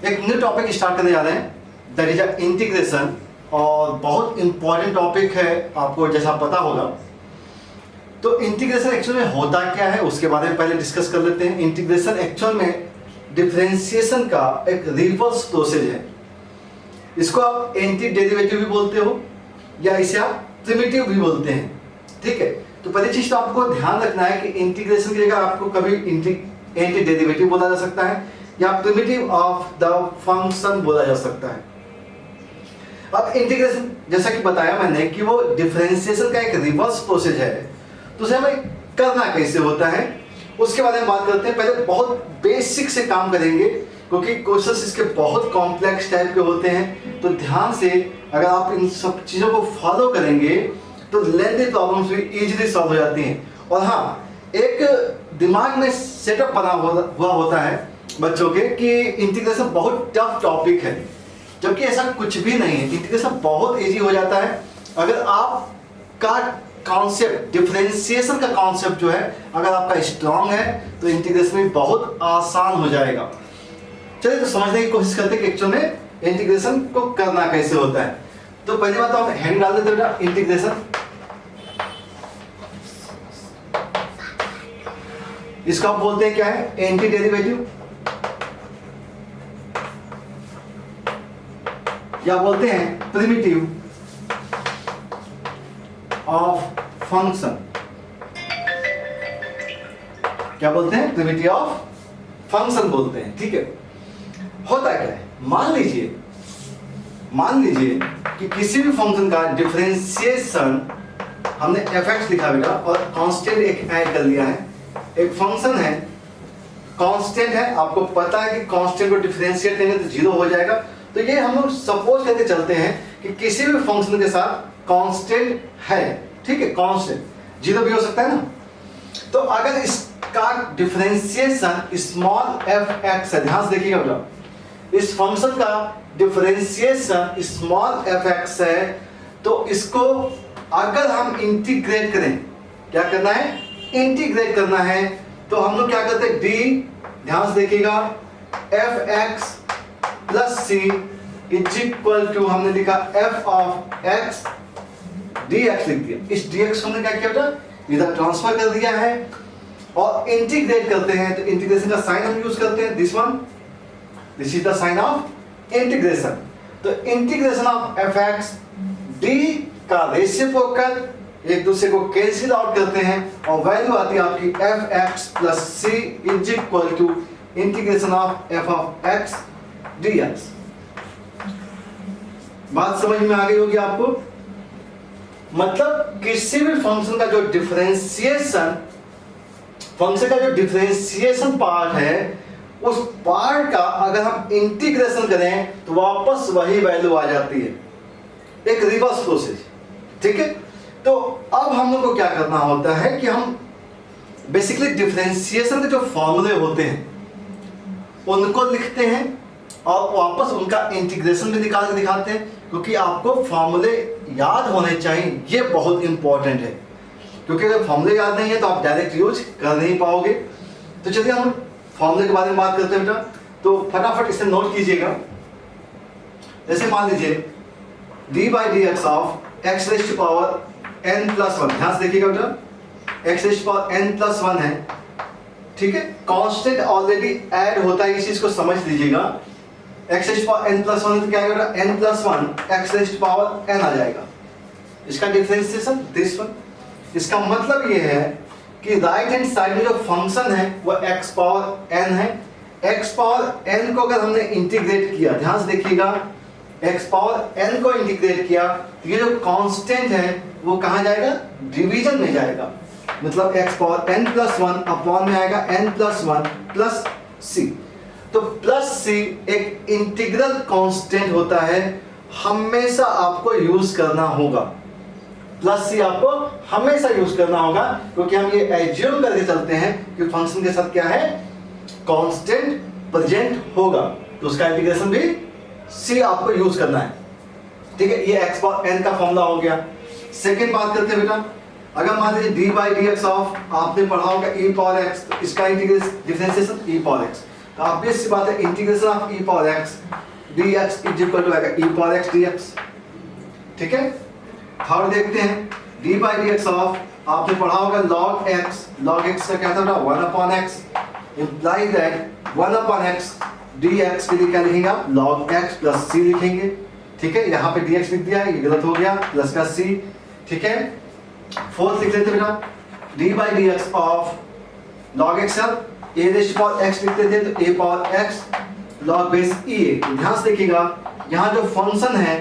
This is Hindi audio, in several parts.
एक न्यू टॉपिक स्टार्ट करने जा रहे हैं, दैट इज इंटीग्रेशन। और बहुत इंपॉर्टेंट टॉपिक है, आपको जैसा पता होगा। तो इंटीग्रेशन एक्चुअल में होता क्या है उसके बारे में पहले डिस्कस कर लेते हैं। इंटीग्रेशन एक्चुअल में डिफरेंशिएशन का एक रिवर्स प्रोसेस है। इसको आप एंटी डेरिवेटिव भी बोलते हो या इसे आप प्रिमिटिव भी बोलते हैं, ठीक है। तो पहली चीज तो आपको ध्यान रखना है कि इंटीग्रेशन की जगह आपको कभी एंटी डेरिवेटिव बोला जा सकता है या प्रिमिटिव ऑफ द फंक्शन बोला जा सकता है। अब इंटीग्रेशन जैसा कि बताया मैंने कि वो डिफरेंशिएशन का एक रिवर्स प्रोसेस है, तो उसे हमें करना कैसे होता है उसके बारे में बात करते हैं। पहले बहुत बेसिक से काम करेंगे क्योंकि क्वेश्चंस इसके बहुत कॉम्प्लेक्स टाइप के होते हैं। तो ध्यान से अगर आप इन सब चीज़ों को फॉलो करेंगे तो लेंथी प्रॉब्लम्स भी इजीली सॉल्व हो जाती हैं। और हाँ, एक दिमाग में सेटअप बना हुआ होता है बच्चों के कि इंटीग्रेशन बहुत टफ टॉपिक है, जबकि ऐसा कुछ भी नहीं है। इंटीग्रेशन बहुत इजी हो जाता है अगर आपका कॉन्सेप्ट, डिफरेंशिएशन का कॉन्सेप्ट जो है अगर आपका स्ट्रांग है तो इंटीग्रेशन भी बहुत आसान हो जाएगा। चलिए तो समझने की कोशिश करते हैं कि एक्चुअल में इंटीग्रेशन को करना कैसे होता है। तो पहली बात तो हम हेडिंग डाल देते हैं बेटा, इंटीग्रेशन। इसको आप बोलते हैं क्या है, एंटी डेरिवेटिव, या बोलते हैं प्रिमिटिव ऑफ फंक्शन। क्या बोलते हैं, प्रिमिटिव ऑफ फंक्शन बोलते हैं, ठीक है। होता क्या है, मान लीजिए कि किसी भी फंक्शन का डिफरेंशिएशन हमने fx लिखा बेटा और कांस्टेंट एक ऐड कर लिया है। एक फंक्शन है, कांस्टेंट है, आपको पता है कि कांस्टेंट को डिफरेंशिएट करेंगे तो जीरो हो जाएगा। तो ये हम लोग सपोज करके चलते हैं कि किसी भी फंक्शन के साथ कांस्टेंट है, ठीक है, कांस्टेंट जीरो भी हो सकता है ना। तो अगर इसका डिफरेंशिएशन स्मॉल fx है, ध्यान से देखिएगा बेटा, इस फंक्शन का डिफरेंशिएशन स्मॉल fx है, तो इसको अगर हम इंटीग्रेट करें, क्या करना है, इंटीग्रेट करना है, तो हम लोग क्या करते हैं, d, ध्यान से देखिएगा, fx plus c is equal to, हमने लिखा f ऑफ x dx लिख दिया। इस dx हमने क्या किया बेटा, इधर ट्रांसफर कर दिया है और इंटीग्रेट करते हैं। तो इंटीग्रेशन का साइन हम यूज करते हैं, this one, this is the sign of integration. तो इंटीग्रेशन ऑफ fx d का रेसिप्रोकल एक दूसरे को कैंसिल आउट करते हैं और वैल्यू आती है आपकी fx plus c is equal to integration of f of x dx। बात समझ में आ गई होगी आपको। मतलब किसी भी फंक्शन का जो डिफरेंशिएशन पार्ट है, उस पार्ट का अगर हम इंटीग्रेशन करें तो वापस वही वैल्यू आ जाती है, एक रिवर्स प्रोसेस, ठीक है। तो अब हम लोग को क्या करना होता है कि हम बेसिकली डिफरेंशिएशन के जो फॉर्मूले होते हैं उनको लिखते हैं और वापस उनका इंटीग्रेशन भी निकाल के दिखाते हैं, क्योंकि आपको फॉर्मूले याद होने चाहिए, ये बहुत इंपॉर्टेंट है। क्योंकि अगर फॉर्मूले याद नहीं है तो आप डायरेक्ट यूज कर नहीं पाओगे। तो चलिए हम फॉर्मूले के बारे में बात करते हैं बेटा। तो फटाफट इसे नोट कीजिएगा। जैसे मान लीजिए d by d x of x raise to power n plus one, ध्यान से देखिएगा बेटा, x raise to power n plus one है, ठीक है। कांस्टेंट ऑलरेडी ऐड होता है, इस चीज को समझ लीजिएगा। X raise to power n plus one तो क्या आएगा, n plus one x raise to power n आ जाएगा। इसका डिफरेंशिएशन दिस वन। इसका मतलब ये है कि राइट हैंड साइड में जो फंक्शन है वो x पावर n है। x पावर n को अगर हमने इंटीग्रेट किया, ध्यान से देखिएगा, x पावर n को इंटीग्रेट किया तो ये जो कांस्टेंट है वो कहाँ जाएगा, डिवीजन में जाएगा। मतलब x power n plus one upon में आएगा n plus one plus c। तो प्लस c एक इंटीग्रल कांस्टेंट होता है, हमेशा आपको यूज करना होगा। प्लस सी आपको हमेशा यूज करना होगा, क्योंकि हम ये एज्यूम करके चलते हैं कि फंक्शन के साथ क्या है, कांस्टेंट प्रेजेंट होगा, तो उसका इंटीग्रेशन भी सी आपको यूज करना है, ठीक है। ये x पावर n का फॉर्मूला हो गया। सेकंड बात करते हैं बेटा, अगर मान लीजिए d by d x of, आपने पढ़ा होगा e पावर x, इसका integration differentiation e power x। तो ऑब्वियस सी बात है integration of e power x dx is equal to आएगा e पावर x dx। ठीक है, थर्ड देखते हैं d by dx ऑफ, आपने पढ़ा होगा log x का क्या था बेटा 1 upon x, imply that 1 upon x dx के लिए क्या लिखेंगे आप log x प्लस c लिखेंगे। ठीक है, यहाँ पे dx लिख दिया है, ये गलत हो गया, प्लस का c। ठीक है, फोर्थ लिख लेते बेटा d by dx of log x है a रेज़ पावर x लिख देते तो a power x log base e है। ध्यान से देखिएगा यहाँ जो फंक्शन है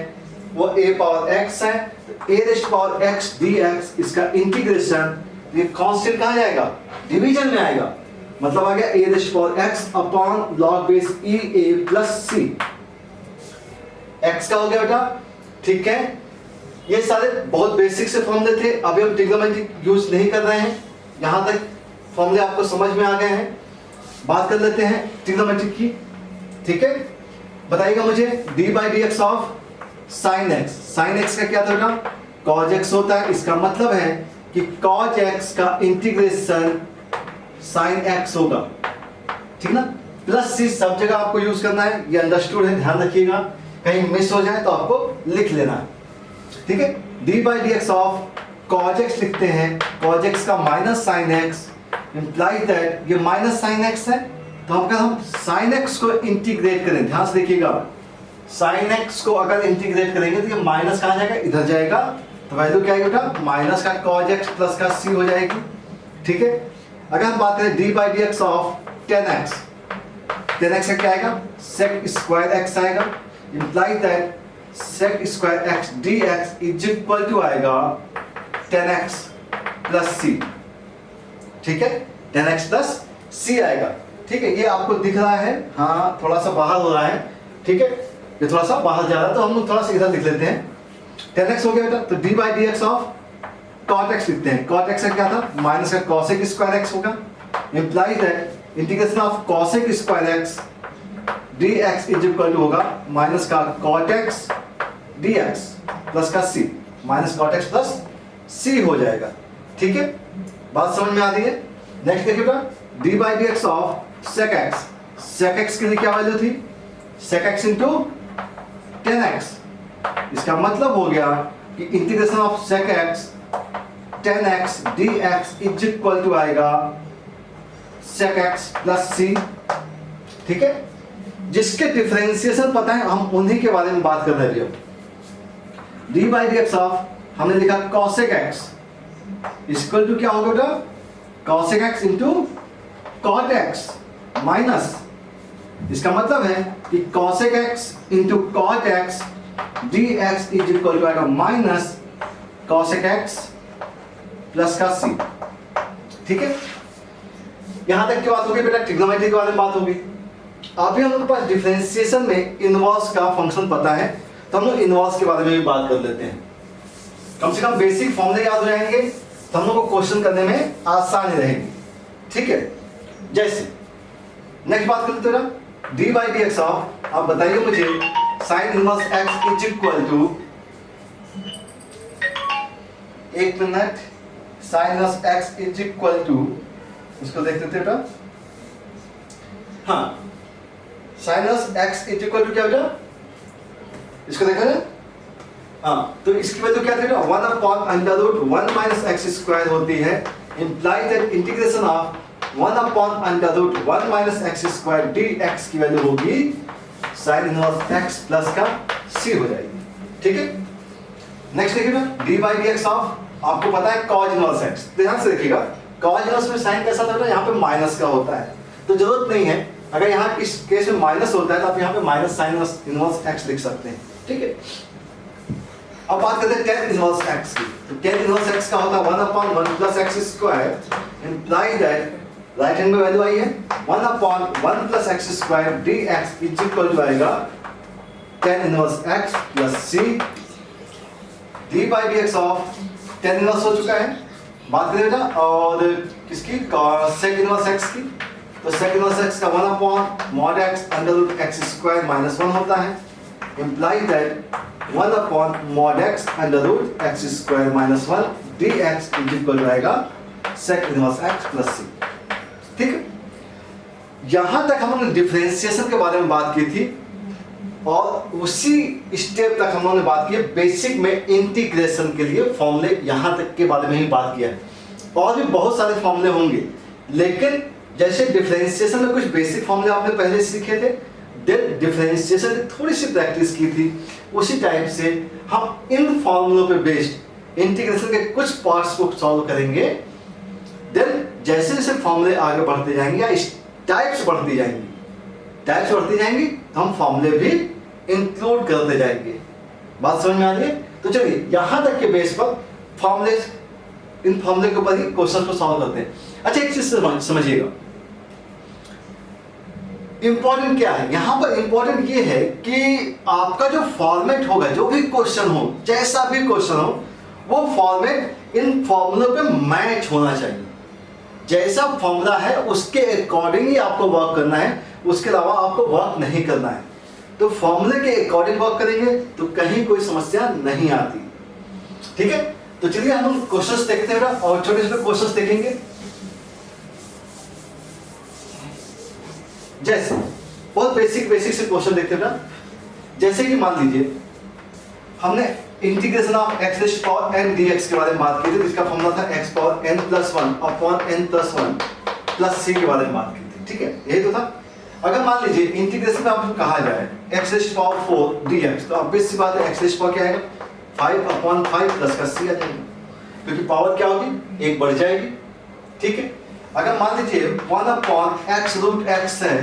वो a पावर x है, तो a rays power x dx इसका इंटीग्रेशन ये कांस्टेंट कहाँ जाएगा डिवीजन में आएगा, मतलब आ गया a rays power x upon log base e a plus c। x का हो गया बेटा। ठीक है, ये सारे बहुत बेसिक से फॉर्मूले थे, अभी हम ट्रिग्नोमेट्री यूज नहीं कर रहे हैं, यहां तक फॉर्मूले आपको समझ में आ गए हैं। बात कर लेते हैं ट्रिग्नोमेट्री की। ठीक है, बताइएगा मुझे d by dx of sin x। sin x का क्या था बेटा cos x होता है, इसका मतलब है कि cos x का इंटीग्रेशन sin x होगा। ठीक ना, प्लस c सब जगह आपको यूज करना है, ये अंडरस्टूड है, ध्यान रखिएगा, कहीं मिस हो जाए तो आपको लिख लेना है। ठीक है, d by dx of cos x लिखते हैं, cos x का minus sin x imply that ये माइनस sin x है, तो अगर हम sin x को इंटीग्रेट करें, ध्यान से देखिएगा, sin x को अगर इंटीग्रेट करेंगे तो ये माइनस कहाँ जाएगा इधर जाएगा, तो वैल्यू क्या आएगी बेटा माइनस का cos x प्लस का c हो जाएगी। ठीक है, अगर हम बात करें d by dx of 10x, 10x का क्या आएगा sec स्क्वायर x आएगा, imply that sec square x dx is equal to आएगा 10x प्लस c। ठीक है, 10x प्लस c आएगा। ठीक है, ये आपको दिख रहा है, हाँ थोड़ा सा बाहर हो रहा है। ठीक है, ये थोड़ा सा बाहर जा रहा है तो हम लोग थोड़ा सा इधर लिख लेते हैं। 10x हो गया बेटा, तो d by dx of cot x लिखते हैं, cot x का क्या था माइनस का cosec स्क्वायर x होगा, imply that integration of cosec square x dx is equal to होगा माइनस का cot x dx प्लस का c, minus cot x plus c हो जाएगा। ठीक है, बात समझ में आ रही है। नेक्स्ट देखिए बेटा d by dx of sec x, sec x के लिए क्या वैल्यू थी sec x इंटू 10x, इसका मतलब हो गया कि integration of sec x 10x dx is equal to आएगा sec x प्लस c। ठीक है, जिसके डिफरेंशिएशन पता है हम उन्हीं के बारे में बात कर रहे हैं। d by dx ऑफ हमने लिखा cosec x इक्वल टू क्या होगा बेटा cosec x into cot x minus, इसका मतलब है कि cosec x into cot x dx is equal to आएगा माइनस cosec x प्लस का c। ठीक है, यहां तक की बात होगी बेटा, ट्रिग्नोमेट्री के बारे में बात होगी। अभी हम लोग के पास डिफरेंशिएशन में इनवर्स का फंक्शन पता है, तो हम लोग इनवर्स के बारे में भी बात कर लेते हैं। कम से कम बेसिक फॉर्मूले याद हो जाएंगे तो हम लोग को क्वेश्चन करने में आसानी रहेगी। ठीक है, जैसे नेक्स्ट बात कर लेते हैं d by dx ऑफ, आप बताइए मुझे sin inverse x is equal to, एक minute, sin inverse x is equal to, उसको देख लेते बेटा, हाँ sin inverse x is equal to क्या बेटा, इसको देखा जाए, हाँ तो इसकी वैल्यू क्या थी बेटा 1 upon under root 1 minus x square होती है, imply that integration of 1 upon under root 1 minus x square dx की वैल्यू होगी sin इनवर्स x प्लस का c हो जाएगी। ठीक है, नेक्स्ट देखिए ना d by dx ऑफ, आपको पता है cos इनवर्स x, ध्यान से देखिएगा cos इनवर्स में साइन कैसा था, यहाँ पे माइनस का होता है, तो जरूरत नहीं है, अगर यहाँ इस केस में माइनस होता है तो आप यहाँ पे माइनस साइन इनवर्स x लिख सकते हैं। ठीक है, अब बात करते हैं tan इनवर्स x की, तो tan इनवर्स x का होता है 1 upon 1 plus x square, imply that right hand में वैल्यू आई है 1 upon 1 plus x square dx is equal to आएगा tan inverse x plus c। d by dx of tan inverse हो चुका है, बात करें बेटा और किसकी sec इनवर्स x की, तो sec इनवर्स x का 1 upon mod x under root x square minus 1 होता है, imply that 1 upon mod x under root x square minus 1 dx is equal to आएगा sec inverse x plus c। ठीक है, यहां तक हमने डिफरेंशिएशन के बारे में बात की थी और उसी स्टेप तक हम लोगों ने बात की है बेसिक में इंटीग्रेशन के लिए फॉर्मूले, यहां तक के बारे में ही बात किया है। और भी बहुत सारे फॉर्मूले होंगे, लेकिन जैसे डिफरेंशिएशन में कुछ बेसिक फॉर्मूले आपने पहले सीखे थे, देन डिफरेंशिएशन की थोड़ी सी प्रैक्टिस की थी, उसी टाइप से हम इन फॉर्मूलों पे बेस्ड इंटीग्रेशन के कुछ पार्ट्स को सॉल्व करेंगे। देन जैसे जैसे फॉर्मूले आगे बढ़ते जाएंगे या टाइप्स बढ़ती जाएंगी तो हम फॉर्मूले भी इंक्लूड करते जाएंगे। बात समझ में आ रही है? तो चलिए यहां तक के बेस पर फॉर्मूले, इन फॉर्मूले के ऊपर ही क्वेश्चन को सॉल्व करते हैं। अच्छा, एक चीज समझिएगा, इंपॉर्टेंट क्या है यहां पर? इंपॉर्टेंट ये है कि आपका जो फॉर्मेट होगा, जो भी क्वेश्चन हो, जैसा भी क्वेश्चन हो, वो फॉर्मेट इन फॉर्मूलों पे मैच होना चाहिए। जैसा फॉर्मूला है उसके अकॉर्डिंग ही आपको वर्क करना है, उसके अलावा आपको वर्क नहीं करना है। तो फॉर्मूले के अकॉर्डिंग वर्क करेंगे तो कहीं कोई समस्या नहीं आती। ठीक है, तो चलिए हम क्वेश्चंस देखते हैं और छोटे छोटे क्वेश्चंस देखेंगे। जैसे बहुत बेसिक से क्वेश्चन देखते हैं ना, जैसे कि मान लीजिए हमने integration of x raise to power n dx के बारे में बात की थी, जिसका फॉर्मूला था x power n plus 1 upon n plus 1 plus c के बारे में बात की थी। ठीक है, यही तो था। अगर मान लीजिए इंटीग्रेशन में आपको कहा जाए x raise to power 4 dx, तो ऑब्वियस सी बात है x रेज़ टू पावर क्या आएगा, 5 अपॉन 5 प्लस का c आ जाएगा, क्योंकि पावर क्या होगी, एक बढ़ जाएगी। ठीक है, अगर मान लीजिए 1 अपॉन x रूट x है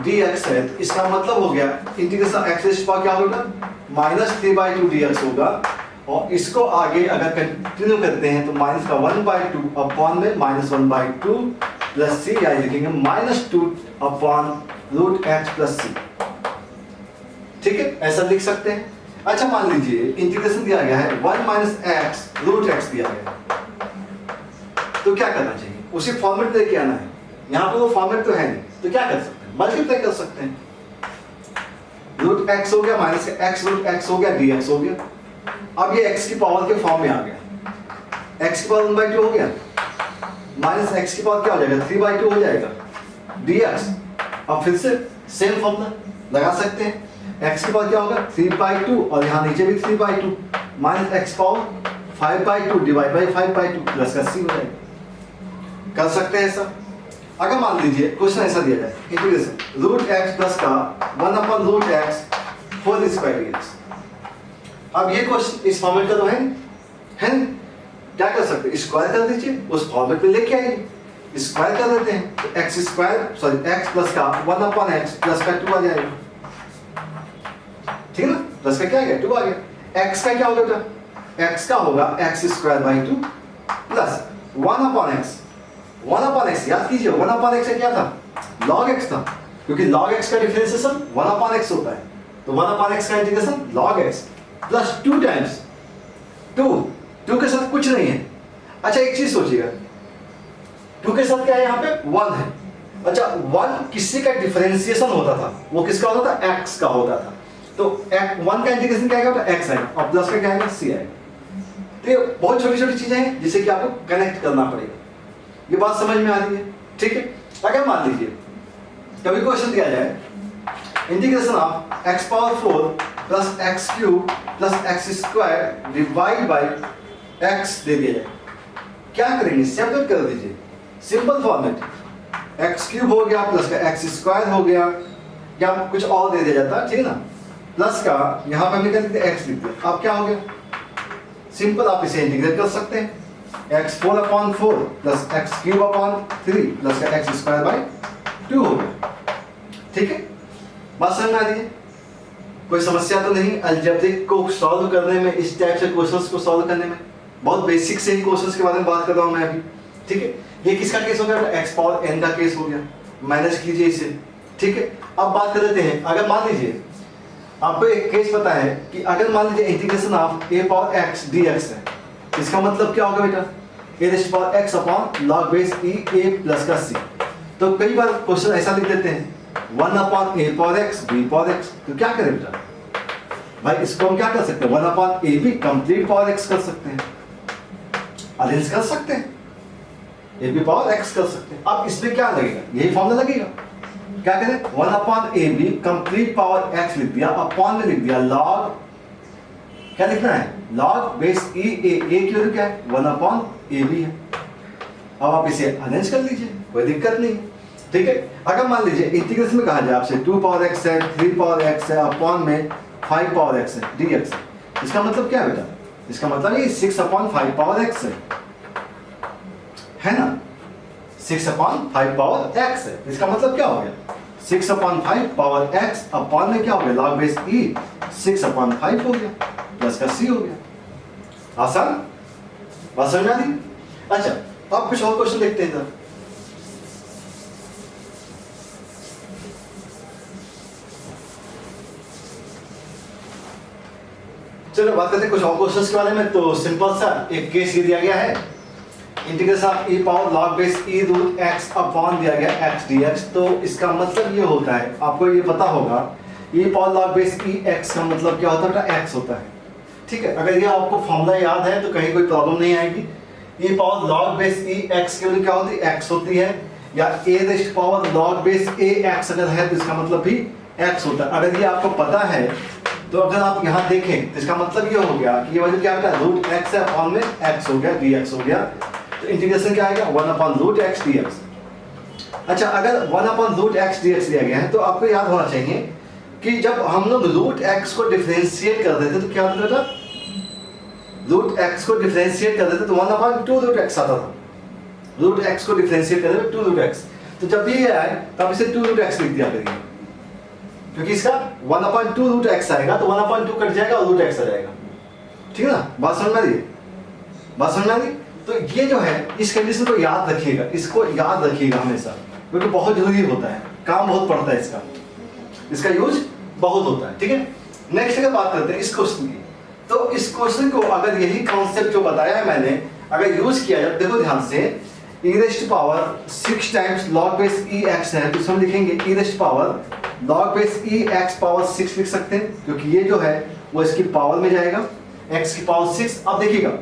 dx है, तो इसका मतलब हो गया integration x raise to power क्या होगा, -3/2 dx होगा। और इसको आगे अगर कंटिन्यू करते हैं तो माइनस का 1/2 अपॉन में -1/2 प्लस c, या लिखेंगे -2 upon root x plus c। ठीक है, ऐसा लिख सकते हैं। अच्छा, मान लीजिए इंटीग्रेशन दिया गया है 1 - x रूट x दिया गया है, तो क्या करना चाहिए, उसी फॉर्मेट लेके आना है। यहाँ पर वो फॉर्मेट तो है नहीं, तो क्या कर सकते हैं, मल्टीप्लाई कर सकते हैं। रूट x हो गया माइनस का x रूट x हो गया dx हो गया। अब ये x की पावर के फॉर्म में आ गया, x की पावर 1/2 हो गया, माइनस x की पावर क्या हो जाएगा, 3/2 हो जाएगा dx। अब फिर से सेम फॉर्मूला लगा सकते हैं, x की पावर क्या होगा 3/2 और यहाँ नीचे भी 3/2 minus x power 5/2 divide by 5/2 plus का c हो जाएगा। कर सकते हैं ऐसा। अगर मान लीजिए क्वेश्चन ऐसा दिया जाए, इंटीग्रेशन रूट x प्लस का 1 upon root x whole square dx। अब ये क्वेश्चन इस फॉर्मेट का तो है क्या कर सकते हैं, स्क्वायर कर दीजिए, उस फॉर्मेट पे लेके आइए, स्क्वायर कर देते हैं तो x प्लस का 1 अपॉन x प्लस का 2 आ जाएगा। ठीक है ना, प्लस का क्या आ गया, 2 आ गया। x का क्या होगा बेटा, x का होगा x² 2 plus 1 upon x। 1 upon x याद कीजिए, 1 अपॉन x क्या था, log x था, क्योंकि log x का डिफरेंशिएशन 1 अपॉन x होता है, तो 1 अपॉन x का integration log x plus 2 times 2 के साथ कुछ नहीं है। अच्छा, एक चीज सोचिएगा, 2 के साथ क्या है, यहाँ पे 1 है। अच्छा, 1 किसी का डिफरेंशिएशन होता था, वो किसका होता था, x का होता था, तो 1 का इंटीग्रेशन क्या आएगा, x आएगा और प्लस का क्या आएगा, c आएगा। तो ये बहुत छोटी छोटी चीजें हैं जिसे कि आपको कनेक्ट करना पड़ेगा। ये बात समझ में आ रही है? ठीक है। अगर मान लीजिए कभी क्वेश्चन दिया जाए integration of x power 4 plus x cube plus x square divide by x दे दिया जाए, क्या करेंगे, सेपरेट कर दीजिए, सिंपल फॉर्मेट, x क्यूब हो गया प्लस का x स्क्वायर हो गया, या कुछ और दे दिया जाता है, ठीक है ना, प्लस का यहाँ पे हमने क्या लिख दिया, x लिख दिया। अब क्या हो गया, सिंपल आप इसे इंटीग्रेट कर सकते हैं, x4 upon 4 plus x cube upon 3 plus का x स्क्वायर बाई 2 हो गया। ठीक है, बात समझ में आ रही है? कोई समस्या तो नहीं अलजेब्रिक को सॉल्व करने में, इस टाइप से क्वेश्चंस को सॉल्व करने में? बहुत बेसिक से ही क्वेश्चंस के बारे में बात कर रहा हूं मैं अभी। ठीक है, ये किसका केस हो गया, x पावर n का केस हो गया, मैनेज कीजिए इसे। ठीक है, अब बात कर लेते हैं, अगर मान लीजिए आपको एक केस पता है कि अगर मान लीजिए integration of a power x dx है, इसका मतलब क्या होगा बेटा, a raise to power x upon log base e a plus का c। तो कई बार क्वेश्चन ऐसा लिख देते हैं 1 upon a power x b power x, तो क्या करें बेटा भाई, इसको हम क्या कर सकते हैं, 1 upon a b complete power x कर सकते हैं, अरेंज कर सकते हैं, a b पावर x कर सकते हैं। अब इसमें क्या लगेगा, यही फॉर्मूला लगेगा, क्या करें, 1 upon A B complete power x लिख दिया, अपॉन में लिख दिया लॉग, क्या लिखना है, लॉग बेस ई ए की वैल्यू क्या है 1 अपॉन ए बी है। अब आप इसे अरेंज कर लीजिए, कोई दिक्कत नहीं, ठीक है। अगर मान लीजिए इंटीग्रेशन में कहा जाए आपसे 2 पावर एक्स है, 3 पावर एक्स है, अपॉन में 5 पावर एक्स है dx, इसका मतलब क्या है बेटा, इसका मतलब ये 6 अपॉन 5 पावर एक्स है ना, 6 अपॉन 5 पावर एक्स है, इसका मतलब क्या हो गया 6 अपॉन 5 पावर एक्स, अपॉन में क्या हो गया लॉग बेस ई 6 अपॉन 5 हो गया, प्लस का सी हो गया। आसान बात समझ आ रही। अच्छा अब कुछ और क्वेश्चन देखते हैं इधर। चलो बात करते हैं कुछ और क्वेश्चंस के बारे में। तो सिंपल सा एक केस ये दिया गया है, integration of e power log base e root x upon दिया गया x dx। तो इसका मतलब ये होता है, आपको ये पता होगा e power log base e x का मतलब क्या होता है, x होता है, ठीक है। अगर ये आपको फॉर्मूला याद है तो कहीं कोई प्रॉब्लम नहीं आएगी। e power log base e x की वैल्यू क्या होती है, x होती है, या a rest power log base a x अगर है तो इसका मतलब भी x होता है। अगर ये आपको पता है तो अगर आप यहाँ देखें तो इसका मतलब ये हो गया कि ये वैल्यू क्या होता है रूट x है, अपॉन में x हो गया dx हो गया, तो इंटीग्रेशन क्या आएगा 1 अपॉन रूट x dx। अच्छा अगर 1 अपॉन रूट x dx दिया गया है तो आपको याद होना चाहिए कि जब हम लोग रूट x को डिफरेंशिएट कर देते तो क्या होता था, रूट x को डिफरेंशिएट कर देते तो 1 अपॉन 2 रूट x आता था, रूट x को डिफरेंशिएट कर देते 2 रूट x। तो जब भी ये आए तब इसे 2 रूट x लिख दिया करिए, क्योंकि इसका 1 अपॉन 2 रूट x आएगा तो 1 अपॉन 2 कट जाएगा और रूट x आ जाएगा, ठीक है ना। बात समझ में आ रही, बात समझ में आ रही। तो ये जो है इस कंडीशन को याद रखिएगा, इसको याद रखिएगा हमेशा, क्योंकि बहुत जरूरी होता है, काम बहुत पड़ता है इसका, इसका यूज बहुत होता है, ठीक है। नेक्स्ट अगर बात करते हैं इस क्वेश्चन की, तो इस क्वेश्चन को अगर यही कॉन्सेप्ट जो बताया है मैंने अगर यूज किया जाए, देखो ध्यान से e rest power 6 times log base e x है, तो हम लिखेंगे e rest power log base e x power 6 लिख सकते हैं, क्योंकि ये जो है वो इसकी पावर में जाएगा x की पावर 6। अब देखिएगा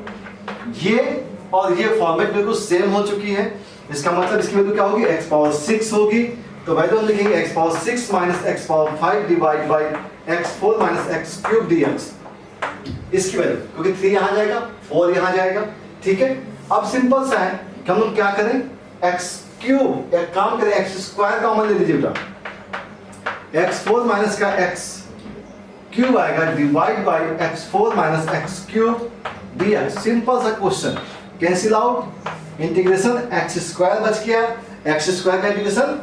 ये और ये फॉर्मेट बिल्कुल सेम हो चुकी है, इसका मतलब इसकी वैल्यू क्या होगी x पावर 6 होगी, तो वैल्यू हम लिखेंगे x power 6 minus x power 5 divide by x4 minus x cube dx, इसकी वैल्यू, क्योंकि 3 यहाँ जाएगा 4 यहाँ जाएगा, ठीक है। अब सिंपल सा है कि हम लोग क्या करें, x क्यूब एक काम करें, x स्क्वायर कॉमन ले लीजिए बेटा, x4 माइनस का x क्यूब आएगा divide by x4 minus x cube dx। Simple सा question, cancel out, integration x square बच गया, x स्क्वायर का इंटीग्रेशन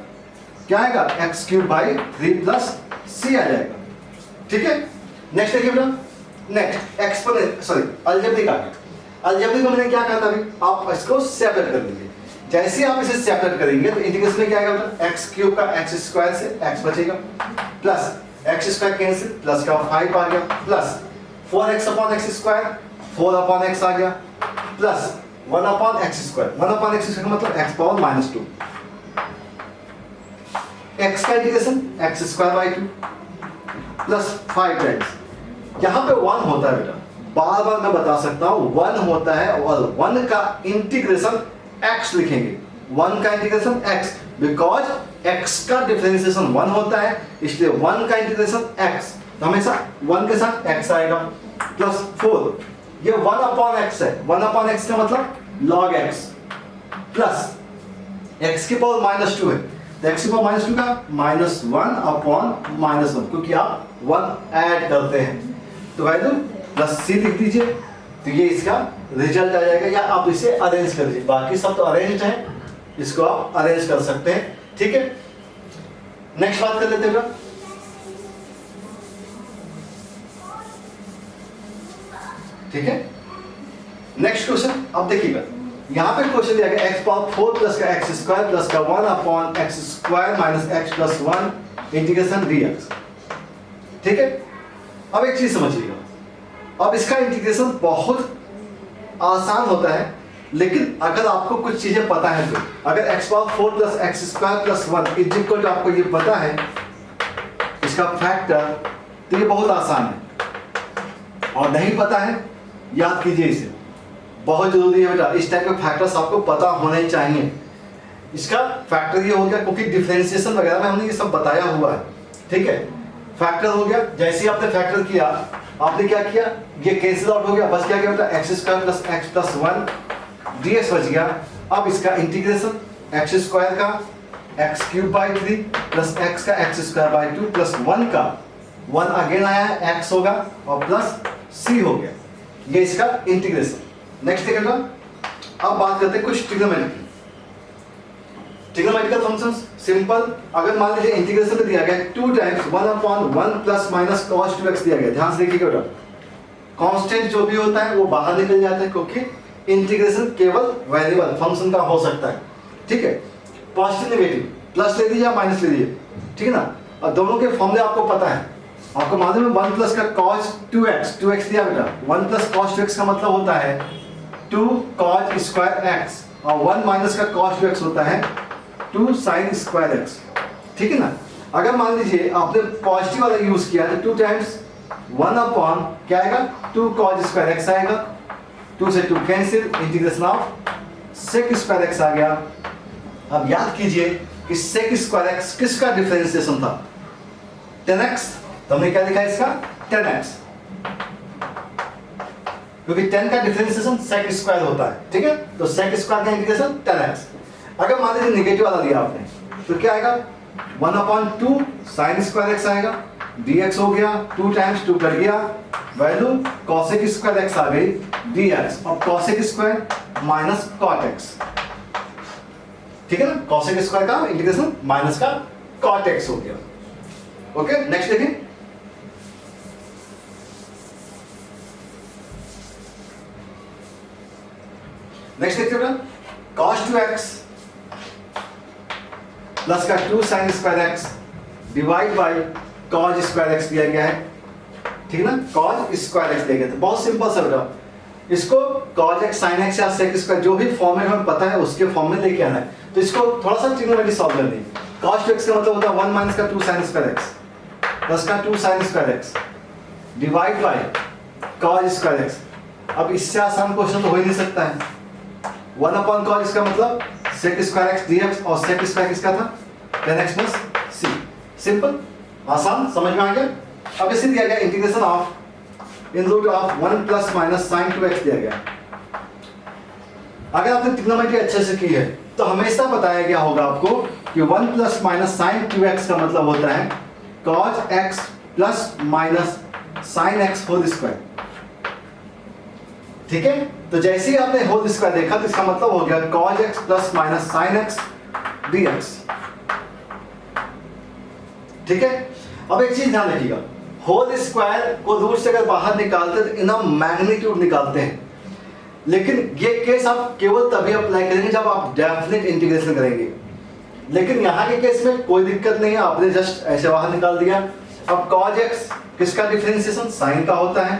क्या आएगा x cube by 3 plus c आ जाएगा, ठीक है। नेक्स्ट देखिए बेटा, नेक्स्ट एक्सपोनेंट सॉरी अलजेब्रिक आ गया। अलजेब्रिक में मैंने क्या कहा था अभी, आप इसको सेपरेट कर लीजिए, जैसे आप इसे सेपरेट करेंगे तो इंटीग्रेशन में क्या आएगा बेटा, x क्यूब का x स्क्वायर से x बचेगा, plus x square cancel, plus का 5 आ गया, plus 4x upon x square 4 upon x आ गया, plus 1 upon x square, 1 upon x square मतलब x पावर माइनस 2, x का integration x square by 2 plus 5 times, यहाँ पे 1 होता है बेटा, बार बार मैं बता सकता हूँ 1 होता है, और 1 का इंटीग्रेशन x लिखेंगे, 1 का इंटीग्रेशन x, बिकॉज x का डिफरेंशिएशन 1 होता है, इसलिए 1 का इंटीग्रेशन x, तो हमेशा 1 के साथ x आएगा, प्लस 4, ये 1 अपॉन x है, 1 अपॉन x का मतलब log x, प्लस x की पावर माइनस 2 है, तो x की पावर माइनस 2 का माइनस 1 अपॉन माइनस 1, क्योंकि आप 1 ऐड करते हैं, तो वैल्यू प्लस c लिख दीजिए, तो ये इसका रिजल्ट आ जाएगा, या आप इसे अरेंज कर दीजिए, बाकी सब तो अरेंज है, इसको आप अरेंज कर सकते हैं, ठीक है। नेक्स्ट बात कर लेते हैं, ठीक है। नेक्स्ट क्वेश्चन अब देखिएगा, यहाँ पे क्वेश्चन दिया गया x पावर 4 प्लस का x स्क्वायर प्लस का 1 upon x square minus x plus 1 integration dx, ठीक है। अब एक चीज समझिएगा, अब इसका इंटीग्रेशन बहुत आसान होता है, लेकिन अगर आपको कुछ चीजें पता है तो, अगर x power 4 plus x square plus 1 is equal to आपको ये पता है इसका फैक्टर, तो ये बहुत आसान है, और नहीं पता है याद कीजिए इसे, बहुत जरूरी है बेटा, इस टाइप के फैक्टर्स आपको पता होने चाहिए, इसका फैक्टर ये हो गया, क्योंकि डिफरेंशिएशन वगैरह में हमने ये सब बताया हुआ है, ठीक है। फैक्टर हो गया, जैसे ही आपने फैक्टर किया, आपने क्या किया, ये कैंसिल आउट हो गया, बस क्या बेटा x square plus x plus 1 dx बच गया। अब इसका इंटीग्रेशन एक्स स्क्वायर का x cube by 3 plus x का एक्स स्क्वायर बाई 2 प्लस 1 का 1 अगेन आया है, एक्स होगा और प्लस सी हो गया, ये इसका इंटीग्रेशन। नेक्स्ट देखिएगा, अब बात करते हैं कुछ ट्रिग्नोमेट्री ट्रिग्नोमेट्रिकल फंक्शंस। सिंपल, अगर मान लीजिए इंटीग्रेशन में दिया गया 2 times 1/1 plus minus cos 2x दिया गया, ध्यान से देखिएगा बेटा, कांस्टेंट जो भी होता है वो बाहर निकल जाता है, क्योंकि इंटीग्रेशन केवल वेरिएबल फंक्शन का हो सकता है, ठीक है। पॉजिटिव नेगेटिव प्लस ले दीजिए या माइनस ले दीजिए, ठीक है ना। और दोनों के फॉर्मूले आपको पता है, आपको मालूम है 1 प्लस का cos 2x दिया बेटा, 1 प्लस cos 2x का मतलब होता है 2 cos स्क्वायर x और 1 माइनस का cos 2x होता है 2 sin स्क्वायर x, ठीक है ना। अगर मान लीजिए आपने पॉजिटिव वाला यूज किया तो 2 टाइम्स 1 अपॉन क्या आएगा 2 cos स्क्वायर x आएगा, 2 से 2 cancel, integration of sec square x आ गया। अब याद कीजिए कि sec स्क्वायर x किसका डिफरेंशिएशन था, 10x, तो हमने क्या लिखा है इसका 10x, क्योंकि 10 का डिफरेंशिएशन sec स्क्वायर होता है, ठीक है। तो sec स्क्वायर का इंटीग्रेशन 10x। अगर मान लीजिए नेगेटिव वाला दिया आपने तो क्या आएगा 1/2 sin स्क्वायर x आएगा, dx हो गया, 2 टाइम्स 2 कट गया, वैल्यू cosec स्क्वायर x आ गई dx, और cosec square minus cot x, ठीक है ना। cosec स्क्वायर का इंटीग्रेशन माइनस का cot x हो गया। ओके, नेक्स्ट देखिए, नेक्स्ट देखते हैं cos 2x प्लस का 2 sin square x divide by cos square x दिया गया है, ठीक है ना। cos स्क्वायर x दिया गया, तो बहुत सिंपल सा बेटा, इसको cos x sin x या sec स्क्वायर जो भी फॉर्मेट हमें पता है उसके फॉर्म में लेके आना है। तो इसको थोड़ा सा ट्रिग्नोमेट्री सॉल्व करनी है। cos 2x का मतलब होता है 1 माइनस का 2 sin स्क्वायर x प्लस का 2 sin square x divide by cos square x। अब इससे आसान क्वेश्चन तो हो ही नहीं सकता है। 1 अपॉन cos इसका मतलब sec स्क्वायर x dx और sec स्क्वायर किसका था 10x प्लस c। सिंपल, आसान, समझ में आ गया। अब इसे दिया गया integration of in root of 1 plus minus sin 2x दिया गया। अगर आपने ट्रिग्नोमेट्री अच्छे से की है तो हमेशा बताया गया होगा आपको कि 1 प्लस माइनस sin 2x का मतलब होता है cos x plus minus sin x whole square, ठीक है। तो जैसे ही आपने होल स्क्वायर देखा तो इसका मतलब हो गया cos x plus minus sin x dx, ठीक है। अब एक चीज ध्यान रखिएगा, होल स्क्वायर को रूट से अगर बाहर निकालते हैं तो इनका मैग्नीट्यूड निकालते हैं, लेकिन ये केस आप केवल तभी अप्लाई करेंगे जब आप डेफिनेट इंटीग्रेशन करेंगे। लेकिन यहाँ के केस में कोई दिक्कत नहीं है, आपने जस्ट ऐसे बाहर निकाल दिया। अब cos x किसका डिफरेंशिएशन sin का होता है,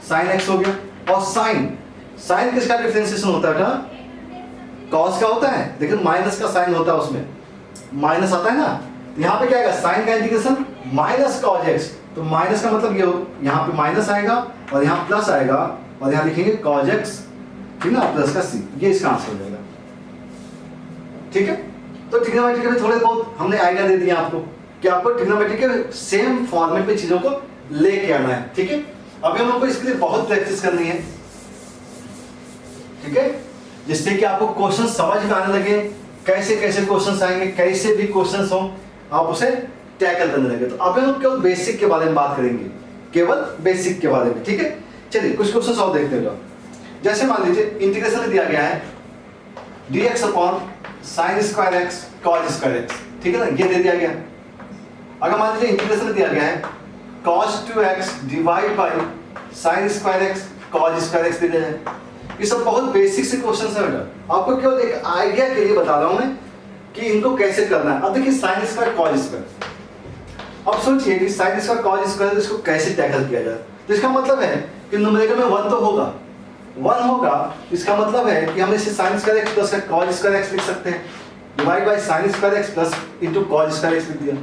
sin x हो गया, और sin किसका डिफरेंशिएशन होता है बेटा, cos का होता है, लेकिन माइनस का साइन होता है, उसमें माइनस आता है ना। यहाँ पे क्या आएगा sin का इंटीग्रेशन माइनस cos x, तो माइनस का मतलब ये यहाँ पे माइनस आएगा और यहाँ प्लस आएगा और यहाँ लिखेंगे cos x, ठीक ना, प्लस का c, ये इसका आंसर हो जाएगा, ठीक है। तो ट्रिग्नोमेट्री के भी थोड़े बहुत हमने आइडिया दे दिया आपको कि आपको ट्रिग्नोमेट्री के सेम फॉर्मेट में चीजों को लेके आना है, ठीक है। अभी हम लोग को इसके लिए बहुत प्रैक्टिस करनी है, ठीक है, जिससे कि आपको क्वेश्चन समझ में आने लगे, कैसे कैसे क्वेश्चन आएंगे, कैसे भी क्वेश्चन हो आप उसे टैकल करने लगे। तो अभी हम केवल बेसिक के बारे में बात करेंगे, केवल बेसिक के बारे में, ठीक है। चलिए कुछ क्वेश्चन और देखते हैं। जैसे मान लीजिए इंटीग्रेशन दिया गया है dx upon sin square x cos square x, ठीक है ना, ये दे दिया गया। अगर मान लीजिए इंटीग्रेशन दिया गया है cos 2x divide by sin square x cos square x दे दिया है। ये सब बहुत बेसिक से क्वेश्चन है बेटा, आपको केवल एक आइडिया के लिए बता रहा हूं मैं कि इनको कैसे करना है। अब देखिए sin स्क्वायर cos स्क्वायर, अब सोचिए कि sin स्क्वायर cos स्क्वायर इसको कैसे टैकल किया जाए। तो इसका मतलब है कि न्यूमेरिकल में 1 तो होगा, 1 होगा, इसका मतलब है कि हम इसे sin square x plus cos square x लिख सकते हैं, divide by sin square x plus into cos square x लिख दिया।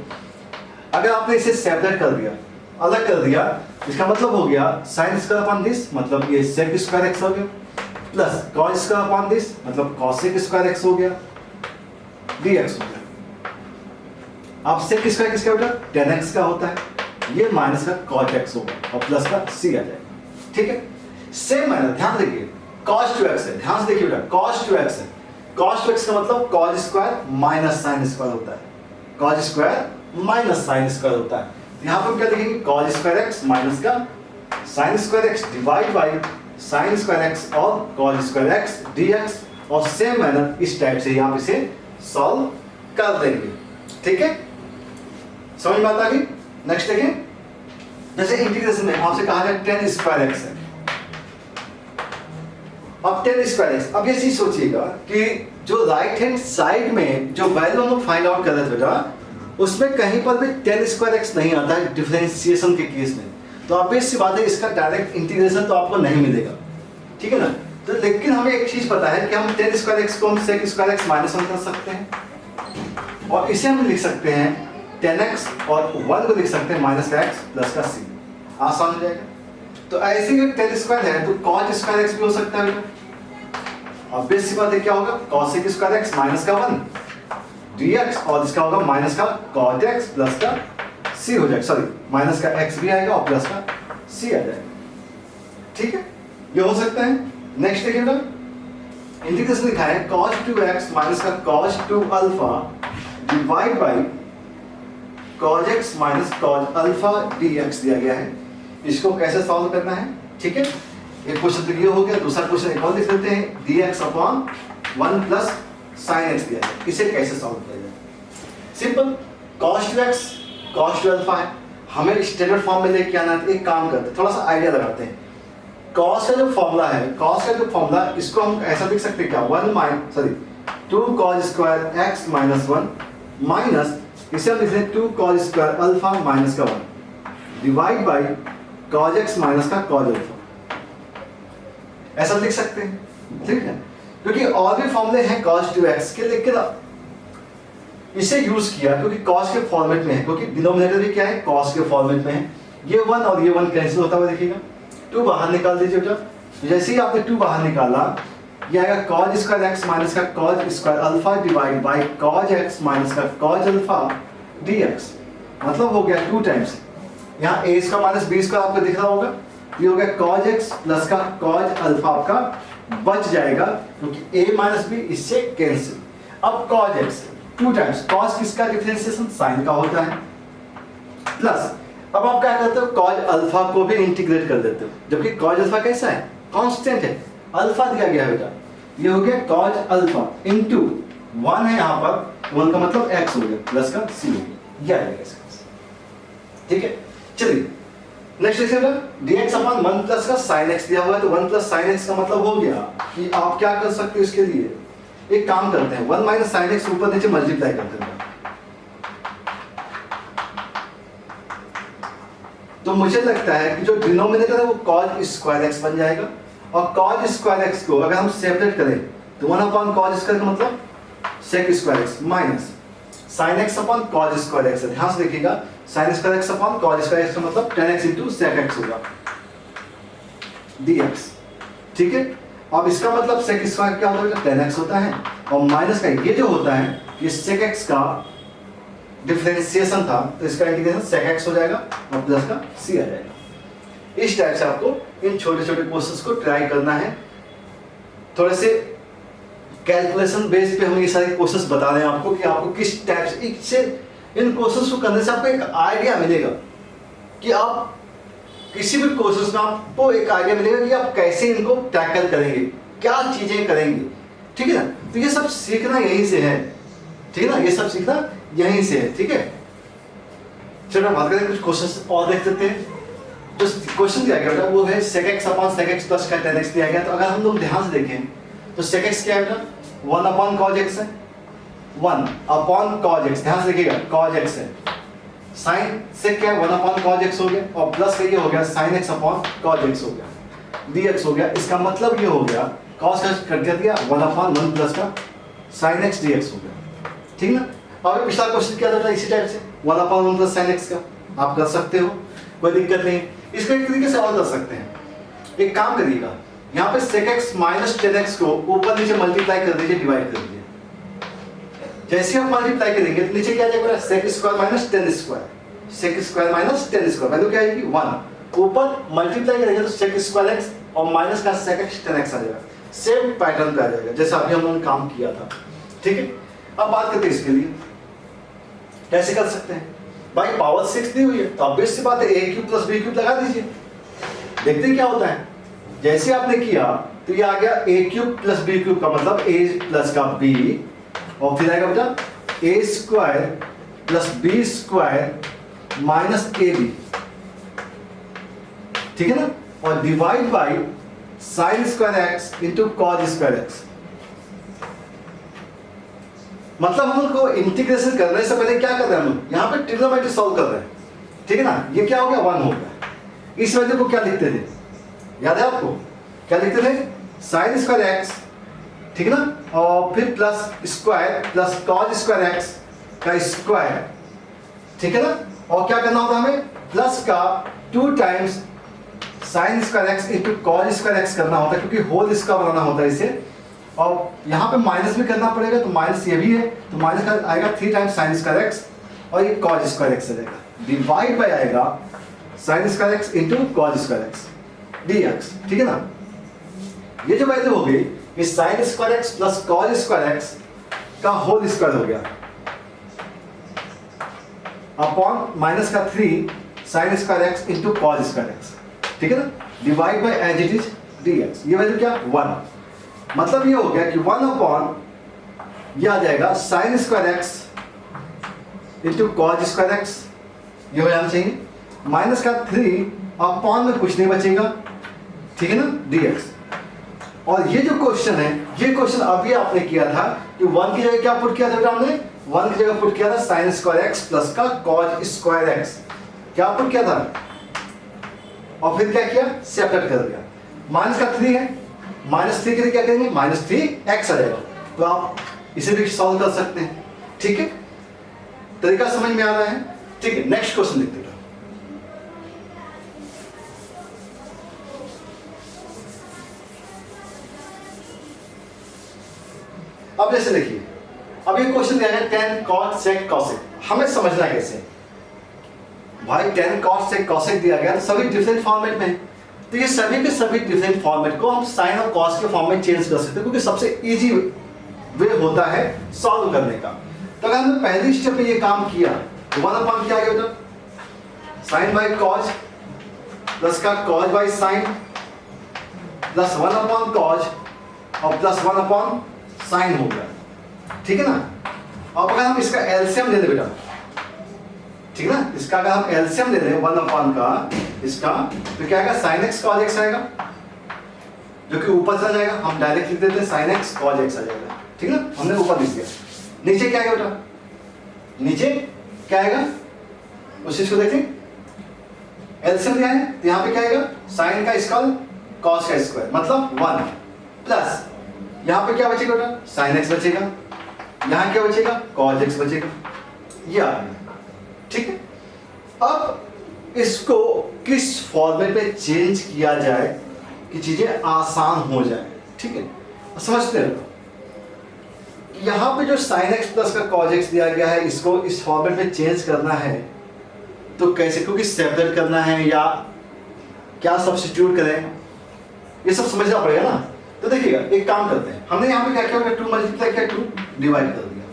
अगर आपने इसे सेपरेट कर दिया, अलग कर दिया, इसका मतलब हो गया sin स्क्वायर अपॉन दिस, मतलब ये sec स्क्वायर x हो गया, plus cos square upon this, मतलब cosec स्क्वायर x हो गया, dx हो गया। अब sec स्क्वायर किसका बेटा? tan x का होता है, ये माइनस का cot x होगा और प्लस का c आ जाएगा, ठीक है। सेम मैनर ध्यान देखिए, cos 2x है, ध्यान से देखिए बेटा, cos 2x है, cos 2x का मतलब cos square minus sin square होता है, cos square minus sin square होता है। यहाँ पर क्या लिखेंगे? cos स्क्वायर x माइनस का sin square x divide by sin square x और cos स्क्वायर x dx, और सेम मैनर इस टाइप से आप इसे सॉल्व कर देंगे, ठीक है। समझ में आता है? नेक्स्ट देखें, जैसे इंटीग्रेशन में आपसे कहा गया tan स्क्वायर x है, अब tan स्क्वायर x, अब ये चीज सोचिएगा कि जो राइट हैंड साइड में जो वैल्यू हम फाइंड आउट कर रहे थे बेटा, उसमें कहीं पर भी tan स्क्वायर x नहीं आता है डिफरेंशिएशन के केस में, तो ऑब्वियस सी बात है इसका डायरेक्ट इंटीग्रेशन तो आपको नहीं मिलेगा, ठीक है ना। तो लेकिन हमें एक चीज पता है कि हम tan स्क्वायर x को हम sec स्क्वायर x माइनस 1 कर सकते हैं, और इसे हम लिख सकते हैं tan x और 1 को लिख सकते हैं माइनस का x प्लस का c, आसान हो जाएगा। तो ऐसे ही tan स्क्वायर है तो cos स्क्वायर x भी हो सकता है बेटा, ऑब्वियस सी बात है क्या होगा? cos स्क्वायर x माइनस का 1 dx, और इसका होगा माइनस का cot x प्लस का c हो जाएगा, सॉरी माइनस का x भी आएगा और प्लस का c आ जाएगा, ठीक है, ये हो सकता है। नेक्स्ट देखिए बेटा, इंटीग्रेशन लिखा है cos 2x माइनस का cos 2 alpha divide by cos x minus cos alpha dx दिया गया है, इसको कैसे सॉल्व करना है, ठीक है। एक क्वेश्चन तो ये हो गया, दूसरा क्वेश्चन एक और लिख लेते हैं, dx upon 1 plus sin x दिया है, इसे कैसे सॉल्व किया जाए? Simple, cos 2x cos 2 alpha है, हमें स्टैंडर्ड फॉर्म में लेके आना है। एक काम करते हैं, थोड़ा सा आइडिया लगाते हैं। cos का जो फॉर्मूला है, cos का जो फॉर्मूला, इसको हम ऐसा लिख सकते हैं क्या? 2 cos square x minus 1 minus, इसे हम लिख सकते हैं 2 cos स्क्वायर अल्फा माइनस का 1 divide by cos x minus का cos अल्फा, ऐसा लिख सकते हैं, ठीक है। क्योंकि और भी फॉर्मूले हैं cos 2x के, लेकिन इसे यूज किया क्योंकि cos के फॉर्मेट में है, क्योंकि डिनोमिनेटर भी क्या है? cos के फॉर्मेट में है। ये 1 और ये 1 कैंसिल होता हुआ देखिएगा, 2 बाहर निकाल दीजिए बेटा, जैसे ही आपने 2 बाहर निकाला, ये आएगा cos स्क्वायर x माइनस का cos square alpha divide by cos x minus का cos अल्फा dx, मतलब हो गया 2 टाइम्स, यहाँ a square minus b square आपको दिख रहा होगा, ये हो गया cos x प्लस का cos अल्फा आपका बच जाएगा, क्योंकि a माइनस b इससे कैंसिल। अब cos x 2 टाइम्स, cos किसका डिफरेंशिएशन? साइन का होता है, प्लस अब आप क्या करते हो? cos अल्फा को भी इंटीग्रेट कर देते हो, जबकि cos अल्फा कैसा है? कांस्टेंट है, अल्फा दिया गया है बेटा, ये हो गया cos अल्फा इनटू 1 है यहाँ पर, 1 का मतलब x हो गया प्लस का c हो गया, ये आएगा इसका, ठीक है। चलिए नेक्स्ट देखिए बेटा, dx अपॉन 1 प्लस का sin x दिया हुआ है, तो 1 प्लस sin x का मतलब हो गया कि आप क्या कर सकते हो इसके लिए, एक काम करते हैं, 1 माइनस sin x ऊपर नीचे मल्टीप्लाई करते हैं, तो मुझे लगता है कि जो डिनोमिनेटर है वो cos स्क्वायर x बन जाएगा, और cos स्क्वायर x को अगर हम सेपरेट करें तो 1 अपॉन cos स्क्वायर का मतलब sec square x minus sin x upon cos square x है, ध्यान से देखिएगा, sin square x upon cos square x का मतलब tan x into sec x होगा dx, ठीक है। अब इसका मतलब sec स्क्वायर क्या होता है? tan x होता है, और माइनस का ये जो होता है ये sec x का डिफरेंशिएशन था, तो इसका इंटीग्रेशन sec x हो जाएगा और प्लस का c आ जाएगा। इस टाइप से आपको इन छोटे छोटे क्वेश्चंस को ट्राई करना है, थोड़े से कैलकुलेशन बेस पे हम ये सारे क्वेश्चंस बता रहे हैं आपको कि आपको किस टाइप से इन क्वेश्चंस को करने से आपको एक आइडिया मिलेगा कि आप किसी भी क्वेश्चंस में आपको एक आइडिया मिलेगा कि आप कैसे इनको टैकल करेंगे, क्या चीजें करेंगे, ठीक है ना। तो ये सब सीखना यहीं से है, ठीक है ना, ये सब सीखना यहीं से है, ठीक है। चलो बात करें कुछ क्वेश्चंस और देख लेते हैं। जो क्वेश्चन दिया गया बेटा वो है sec x upon sec x plus का tan x दिया गया, तो अगर हम लोग ध्यान से देखें तो sec x क्या है बेटा? 1 अपॉन cos x है, 1 अपॉन cos x, ध्यान से देखिएगा cos x है, sin से क्या है? 1 अपॉन cos x हो गया, और प्लस का ये हो गया sin x upon cos x हो गया, dx हो गया। इसका मतलब ये हो गया cos का कट कर दिया, 1 अपॉन 1 प्लस का sin x dx हो गया, ठीक ना। और पिछला क्वेश्चन क्या था इसी टाइप से, 1 अपॉन 1 प्लस sin x का, आप कर सकते हो, कोई दिक्कत नहीं। इसको एक तरीके से और कर सकते हैं, एक काम करिएगा, यहाँ पे sec x minus tan x को ऊपर नीचे मल्टीप्लाई कर दीजिए, डिवाइड कर दीजिए, जैसे आप मल्टीप्लाई करेंगे तो नीचे क्या आ जाएगा, sec square minus tan square, sec square minus tan square, value क्या आएगी 1। ऊपर मल्टीप्लाई करेंगे तो सेक स्क्वायर एक्स और माइनस का सेक एक्स टेन एक्स आ जाएगा, सेम पैटर्न पे आ जाएगा जैसा अभी हम लोगों ने काम किया था। ठीक है, अब बात करते हैं इसके लिए कैसे कर सकते हैं। भाई पावर 6 दी हुई है तो ऑब्वियस सी बात है ए क्यूब प्लस बी क्यूब लगा दीजिए, देखते हैं क्या होता है। जैसे आपने किया तो ये आ गया ए क्यूब प्लस बी क्यूब का मतलब ए प्लस का बी, और फिर आएगा बेटा A square plus B square minus A B, ठीक है ना, और divide by sine square x into cos square x. मतलब हम लोग को इंटीग्रेशन करने से पहले क्या कर रहे हैं, हम लोग यहाँ पे ट्रिग्नोमेट्री सॉल्व कर रहे हैं, ठीक है ना। ये क्या हो गया 1 हो गया। इस वैल्यू को क्या लिखते थे, याद है आपको, क्या लिखते थे, साइन स्क्वायर एक्स, ठीक है ना, और फिर plus square plus cos square x का स्क्वायर, ठीक है ना, और क्या करना होता हमें, प्लस का 2 times sign square x into cos square x करना होता है, क्योंकि होल इसका बनाना होता है इसे, और यहाँ पे माइनस भी करना पड़ेगा, तो माइनस ये भी है तो माइनस का आएगा 3 टाइम्स साइन स्क्वायर एक्स और ये कॉज स्क्वायर एक्स आ जाएगा, डिवाइड बाय आएगा sign square x into cos square x dx, ठीक है ना। ये जो वैल्यू हो गई ये sine square x plus cos square x का होल स्क्वायर हो गया अपॉन माइनस का 3 sine square x into cos square x, ठीक है ना, divide by as it is dx। ये वैल्यू क्या 1, मतलब ये हो गया कि 1 अपॉन ये आ जाएगा sign square x into cos square x, ये हो जाना चाहिए, माइनस का 3 अपॉन में कुछ नहीं बचेगा, ठीक है ना, dx। और ये जो क्वेश्चन है, ये क्वेश्चन अभी आपने किया था कि 1 की जगह क्या पुट किया था बेटा, हमने 1 की जगह पुट किया था साइन स्क्वायर एक्स प्लस का कॉज स्क्वायर एक्स, क्या पुट किया था, और फिर क्या किया, सेपरेट कर दिया। माइनस का 3 है, माइनस 3 के लिए क्या करेंगे, माइनस 3 एक्स आ जाएगा, तो आप इसे भी सॉल्व कर सकते हैं, ठीक है, तरीका समझ में आ रहा है। ठीक है, नेक्स्ट क्वेश्चन देखते हैं। अब जैसे देखिए, अब ये क्वेश्चन दिया है tan cot sec cosec, हमें समझना है कैसे। भाई tan cot sec cosec दिया गया तो सभी डिफरेंट फॉर्मेट में, तो ये सभी के सभी डिफरेंट फॉर्मेट को हम साइन और कॉस के फॉर्म में चेंज कर सकते हैं, क्योंकि सबसे इजी वे होता है सॉल्व करने का। तो अगर हमने पहली स्टेप में ये काम किया तो 1 अपॉन क्या आ गया बेटा, साइन बाई कॉज प्लस का cause by sine plus 1 upon cos और प्लस 1 अपॉन साइन हो गया, ठीक है ना। अब अगर हम इसका एलसीएम ले लें बेटा, ठीक है ना, इसका अगर हम एलसीएम ले लें 1 अपॉन का इसका, तो क्या आएगा, साइन एक्स कॉज एक्स आएगा, जो कि ऊपर चला जाएगा, हम डायरेक्ट लिख देते हैं साइन एक्स कॉज एक्स आ जाएगा, ठीक है ना, हमने ऊपर लिख दिया। नीचे क्या आएगा बेटा, नीचे क्या आएगा, उस चीज को देखें, एलसीएम लिया है तो यहाँ पे क्या आएगा, साइन का स्क्वायर कॉस का स्क्वायर मतलब 1 प्लस यहाँ पे क्या बचेगा बेटा, साइन एक्स बचेगा, यहाँ क्या बचेगा, कॉस एक्स बचेगा, ये आ गया, ठीक है। अब इसको किस फॉर्मेट में चेंज किया जाए कि चीजें आसान हो जाए, ठीक है, समझते हैं। यहाँ पे जो साइन एक्स प्लस का कॉस एक्स दिया गया है, इसको इस फॉर्मेट में चेंज करना है तो कैसे, क्योंकि सेपरेट करना है या क्या सब्स्टिट्यूट करें, ये सब समझना पड़ेगा ना। तो देखिएगा, एक काम करते हैं, हमने यहाँ पे क्या किया, 2 मल्टीप्लाई किया 2 डिवाइड कर दिया,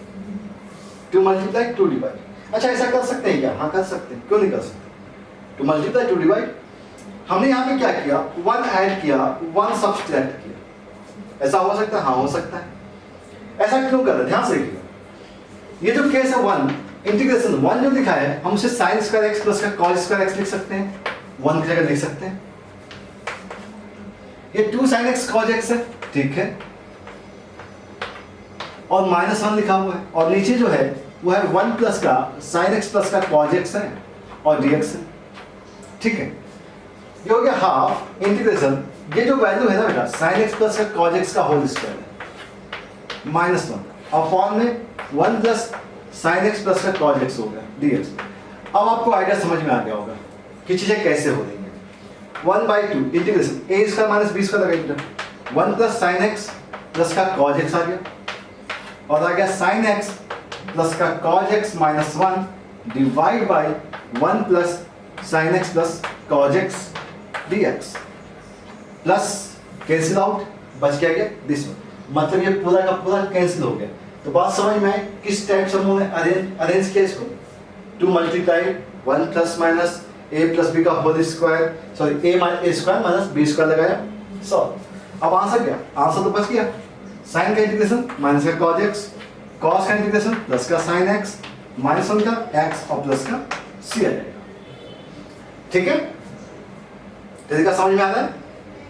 2 मल्टीप्लाई 2 डिवाइड। अच्छा ऐसा कर सकते हैं क्या, हाँ कर सकते हैं, क्यों नहीं कर सकते, 2 मल्टीप्लाई 2 डिवाइड। हमने यहाँ पे क्या किया, 1 ऐड किया 1 सब्सट्रैक्ट किया, ऐसा हो सकता है, हाँ हो सकता है। ऐसा क्यों कर रहे हैं, ध्यान से देखिएगा, ये जो केस है 1 इंटीग्रेशन 1 जो लिखा है, हम उसे साइन स्क्वायर एक्स प्लस का कॉस स्क्वायर एक्स लिख सकते हैं, 1 की जगह लिख सकते हैं। ये 2 साइन एक्स कॉस एक्स है, ठीक है, और -1 लिखा हुआ है, और नीचे जो है वो है 1 प्लस का साइन एक्स प्लस का कॉस एक्स है और dx है, ठीक है। ये हो गया हाफ इंटीग्रेशन, ये जो वैल्यू है ना बेटा, साइन एक्स प्लस का कॉस एक्स का होल स्क्वायर है, -1 अपॉन में 1 प्लस साइन एक्स प्लस का कॉस एक्स हो गया dx। अब आपको आइडिया समझ में आ गया होगा कि चीजें कैसे हो रही हैं। 1/2 integration a square minus b square लगाइए, 1 प्लस साइन एक्स प्लस का कॉस एक्स आ गया, और आ गया साइन एक्स प्लस का cos x minus 1 divide by 1 plus sin x plus cos x dx plus cancel out, बच गया क्या दिस वन, मतलब ये पूरा का पूरा कैंसिल हो गया। तो बात समझ में आई किस टाइप से उन्होंने अरेंज किया इसको, 2 multiply 1 plus minus a plus B का whole square, sorry a square minus b square लगाया, सॉल्व। अब आंसर क्या, आंसर तो बच गया, साइन का इंटीग्रेशन माइनस का cos x, cos का इंटीग्रेशन प्लस का sin x माइनस 1 का x और प्लस का c आ जाएगा। ठीक है, तरीका समझ में आ रहा है?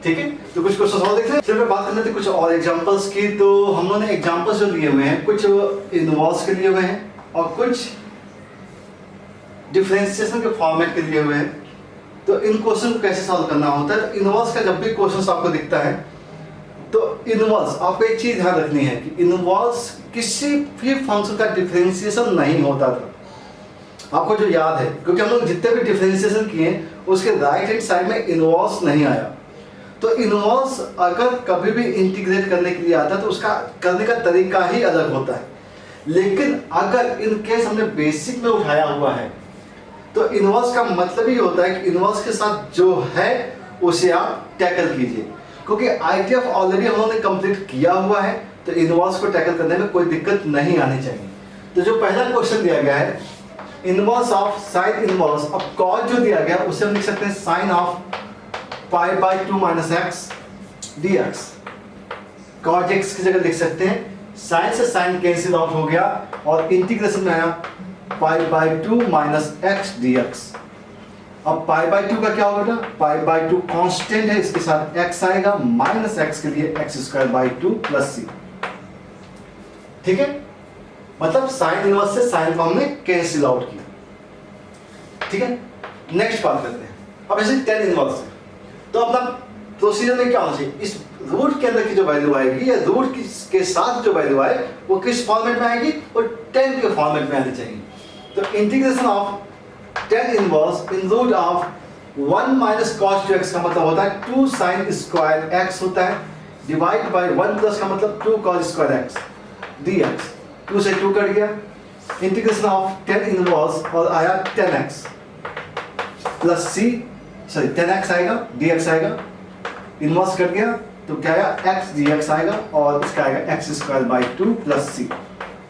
ठीक है, तो कुछ क्वेश्चन और देखते हैं। चलिए बात करते हैं कुछ और एग्जांपल्स की। तो हम लोगों ने एग्जांपल्स जो लिए हुए हैं कुछ इनवर्स के लिए हुए हैं और कुछ डिफरेंशिएशन के फॉर्मेट के लिए हुए हैं। तो इन क्वेश्चन को कैसे सॉल्व करना होता है, इनवर्स का जब भी क्वेश्चन आपको दिखता है तो इनवर्स आपको एक चीज ध्यान रखनी है कि इनवर्स किसी भी फंक्शन का डिफरेंशिएशन नहीं होता था, आपको जो याद है, क्योंकि हम लोग जितने भी डिफरेंशिएशन किए उसके राइट हैंड साइड में इनवर्स नहीं आया। तो इनवर्स अगर कभी भी इंटीग्रेट करने के लिए आता है तो उसका करने का तरीका ही अलग होता है, लेकिन अगर इन केस हमने बेसिक में उठाया हुआ है तो इनवर्स का मतलब ही होता है कि इनवर्स के साथ जो है उसे आप टैकल कीजिए, क्योंकि आईटीएफ ऑलरेडी हम लोगों ने कंप्लीट किया हुआ है तो इनवर्स को टैकल करने में कोई दिक्कत नहीं आनी चाहिए। तो जो पहला क्वेश्चन दिया गया है inverse of sine inverse of cos जो दिया गया उसे हम लिख सकते हैं sine of pi by 2 minus x dx, cos x की जगह लिख सकते हैं साइन से साइन कैंसिल आउट हो गया और इंटीग्रेशन में आया पाई बाई 2 माइनस एक्स dx। अब पाई बाई 2 का क्या होगा बेटा, पाई बाई 2 कांस्टेंट है, इसके साथ x आएगा माइनस x के लिए x square by 2 plus c। ठीक है, मतलब साइन इनवर्स से साइन को हमने कैंसिल आउट किया। ठीक है, नेक्स्ट बात करते हैं। अब ऐसे tan इनवर्स है तो अपना प्रोसीजर में क्या होना चाहिए, इस रूट के अंदर की जो वैल्यू आएगी या रूट के साथ जो वैल्यू आए वो किस फॉर्मेट में आएगी, वो tan के फॉर्मेट में आनी चाहिए। तो integration of tan inverse in root of 1 minus cos 2x का मतलब होता है 2 sin स्क्वायर x होता है डिवाइड बाय 1 प्लस का मतलब 2 cos स्क्वायर x dx। 2 से 2 कट गया, इंटीग्रेशन ऑफ tan इनवर्स और आया 10x plus c, sorry 10x आएगा dx आएगा, इनवर्स कट गया तो क्या आएगा x dx आएगा और इसका आएगा x square by 2 plus c।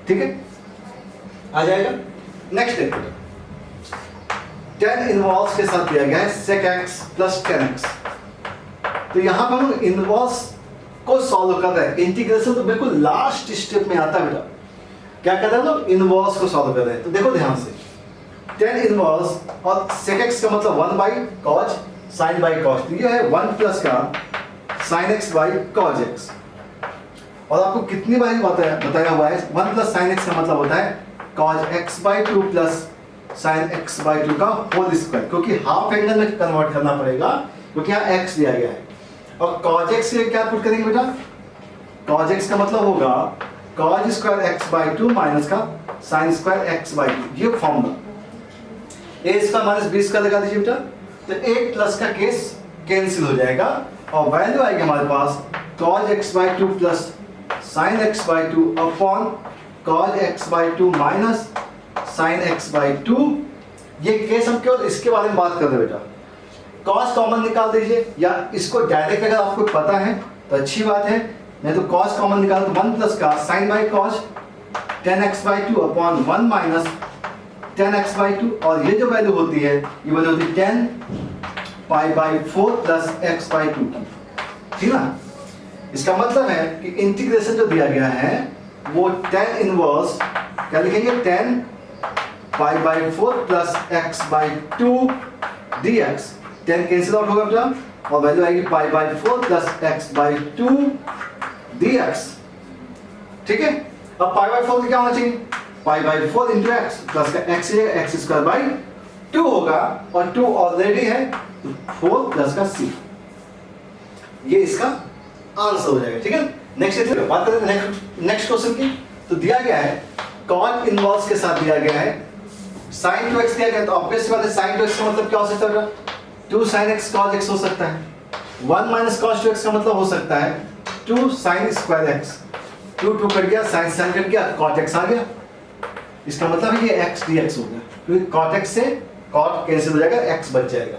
ठीक है, आ जाएगा। नेक्स्ट देखते हैं, tan इनवर्स के साथ दिया गया है sec x प्लस 10x। तो यहां पर हम इनवर्स को सॉल्व कर रहे हैं, इंटीग्रेशन तो बिल्कुल लास्ट स्टेप में आता है बेटा। क्या कर रहे हैं लोग, इनवर्स को सॉल्व कर रहे हैं। तो देखो ध्यान से, tan इनवर्स और sec x का मतलब 1 by cos sin by cos, तो ये है 1 प्लस का sin x by cos x। और आपको कितनी बार बताया हुआ है 1 प्लस sin x का मतलब होता है cos x by 2 plus sin x by 2 का होल स्क्वायर, क्योंकि हाफ एंगल में कन्वर्ट करना पड़ेगा क्योंकि यहाँ x दिया गया है। और cos x के लिए क्या पुट करेंगे बेटा, cos x का मतलब होगा cos square x by 2 minus का sin स्क्वायर x बाई 2, ये formula. a square minus b square लगा दीजिए बेटा, तो a प्लस का केस कैंसिल हो जाएगा और वैल्यू आएगी हमारे पास cos x by 2 plus sin x by 2 upon cos x by 2 minus sin x by 2। ये केस हम केवल इसके बारे में बात कर रहे हैं बेटा, cos कॉमन निकाल दीजिए या इसको डायरेक्ट अगर आपको पता है तो अच्छी बात है, नहीं तो cos कॉमन निकालो तो 1 प्लस का sin by cos 10x by 2 upon 1 minus 10x by 2, और ये जो वैल्यू होती है ये वैल्यू होती है 10 pi by 4 plus x by 2 की। ठीक ना, इसका मतलब है कि इंटीग्रेशन जो दिया गया है वो tan इनवर्स क्या लिखेंगे 10 pi by 4 plus x by 2 dx। 10 cancel out होगा बेटा और वैल्यू आएगी pi by 4 plus x by 2 dx। ठीक है, अब पाई बाई 4 क्या होना चाहिए, pi by 4 into x plus का एक्स एक्स स्क्वायर बाई 2 होगा और 2 ऑलरेडी है तो 4 प्लस का c, ये इसका आंसर हो जाएगा। ठीक है, नेक्स्ट बात करते हैं नेक्स्ट क्वेश्चन की। तो दिया गया है cot इनवर्स के साथ दिया गया है sin 2x दिया गया, तो ऑब्वियस बात है sin 2x का मतलब क्या हो सकता है, 2 sin x cos x हो सकता है। 1 माइनस cos 2x का मतलब हो सकता है 2 sin स्क्वायर x, 2 2 कट गया, sin sin कट गया, cot x आ गया। इसका मतलब है ये x dx हो गया, क्योंकि cot x से cot कैंसिल हो जाएगा, x बच जाएगा,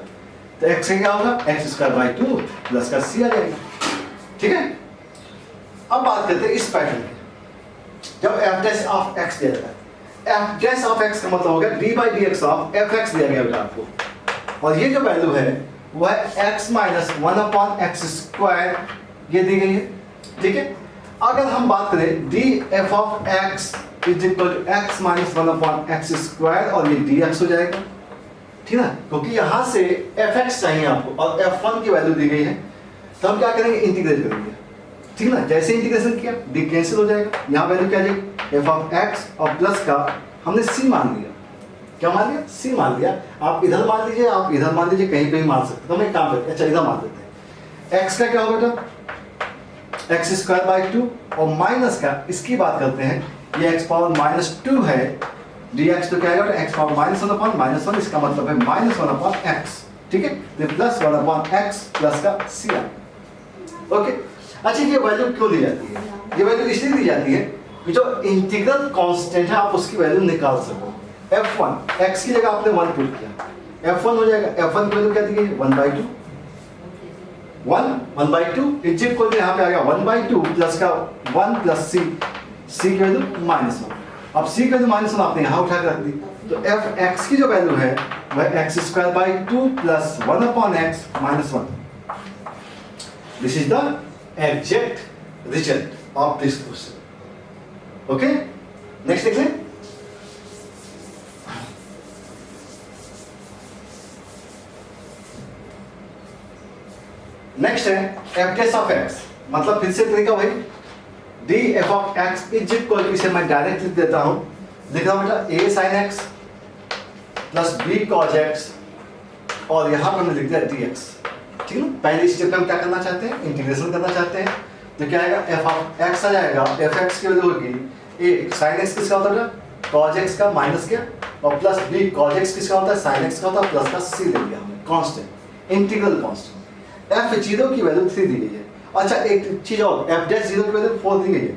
तो x से क्या होगा, x स्क्वायर बाई 2 प्लस का c आ जाएगा। ठीक है, अब बात करते हैं इस पैटर्न की। जब f डैश ऑफ x दिया जाता है, f डैश ऑफ x का मतलब हो गया d by d x of fx दिया गया बेटा आपको, और ये जो वैल्यू है वह है x minus 1 upon x square, ये दी गई है। ठीक है, अगर हम बात करें d f of x is equal to x minus 1 upon x square, और ये dx हो जाएगा। ठीक है, क्योंकि यहां से fx चाहिए आपको और f1 की वैल्यू दी गई है, तो हम क्या करेंगे, इंटीग्रेट करेंगे। ठीक है ना, जैसे इंटीग्रेशन किया d कैंसिल हो जाएगा, यहाँ वैल्यू क्या जाएगी f ऑफ x, और प्लस का हमने c मान लिया, क्या मान लिया, c मान लिया। आप इधर मान लीजिए, आप इधर मान लीजिए, कहीं पे भी मान सकते, तो हम एक काम करते हैं, अच्छा इधर मान देते हैं। x का क्या होगा बेटा, एक्स स्क्वायर बाई 2, और माइनस का इसकी बात करते हैं, ये x पावर माइनस 2 है, dx तो क्या आएगा, x power minus 1 upon minus 1, इसका मतलब है माइनस 1 अपॉन x। ठीक है, तो प्लस 1 अपॉन x प्लस का c आएगा। ओके, अच्छा ये वैल्यू क्यों दी जाती है, ये वैल्यू इसलिए दी जाती है कि जो इंटीग्रल कांस्टेंट है आप उसकी वैल्यू निकाल सको। f1 x की जगह आपने 1 पुट किया, f1 हो जाएगा, f1 की वैल्यू क्या दी गई, 1/2, 1/2 इज इक्वल टू, यहाँ पे आ गया 1/2 प्लस का 1 प्लस c, c की वैल्यू -1। अब c की वैल्यू -1 आपने यहाँ उठा के रख दी, तो f x की जो वैल्यू है वह x square by 2 plus 1 upon x minus 1। This is the exact result of this question. Okay, next देख लें। नेक्स्ट है एफ डैश ऑफ एक्स, मतलब फिर से तरीका वही, d f of x is equal to, इसे मैं डायरेक्ट लिख देता हूं, लिख रहा हूं बेटा a sin x plus b cos x, और यहां पर मैं लिख दिया dx। ठीक है, पहले स्टेप में हम क्या करना चाहते हैं, इंटीग्रेशन करना चाहते हैं, तो क्या आएगा, f ऑफ x आ जाएगा, f x की वैल्यू होगी a sin x किसका होता है, cos x का माइनस क्या, और प्लस b cos x किसका होता है, sin x का होता है, प्लस का c ले लिया हमने, कांस्टेंट, इंटीग्रल कांस्टेंट। f0 की वैल्यू 3 दी गई है। अच्छा एक चीज और, f डैश 0 की वैल्यू 4 दी गई है,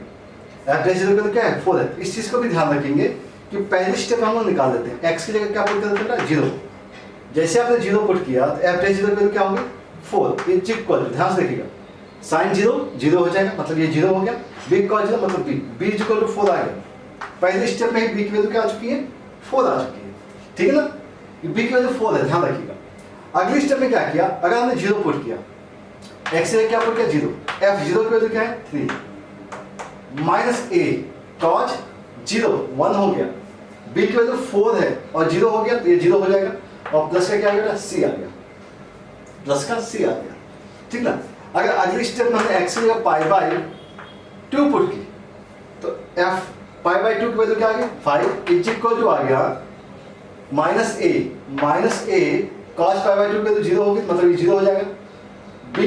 f डैश 0 की वैल्यू क्या है, 4 है। इस चीज को भी ध्यान रखेंगे कि पहले स्टेप हम लोग निकाल देते हैं, x की जगह क्या पुट कर देते हैं, 0। जैसे आपने 0 पुट किया तो f डैश 0 की वैल्यू क्या होगी, 4 इज इक्वल, ध्यान से देखिएगा, sin 0 0 हो जाएगा, मतलब ये 0 हो गया, b cos 0 मतलब b इज इक्वल टू 4 आ गया। पहले स्टेप में ही b की वैल्यू क्या आ चुकी है, 4 आ चुकी है। ठीक है ना, b की वैल्यू 4 है, ध्यान रखिएगा। अगले स्टेप में क्या किया, अगर हमने 0 पुट किया, x से क्या पुट किया, 0, f0 की वैल्यू क्या है, 3 माइनस a cos 0 1 हो गया, b की वैल्यू 4 है और 0 हो गया, तो ये 0 हो जाएगा, और प्लस का क्या आ गया, c आ गया, प्लस का c आ गया। ठीक ना, अगर अगले स्टेप में हमने x की जगह पाई बाई 2 पुट की, तो f पाई बाई 2 की वैल्यू क्या आ गई, 5 इज इक्वल टू आ गया minus a cos pi by 2 की वैल्यू 0 होगी, मतलब ये 0 हो जाएगा। b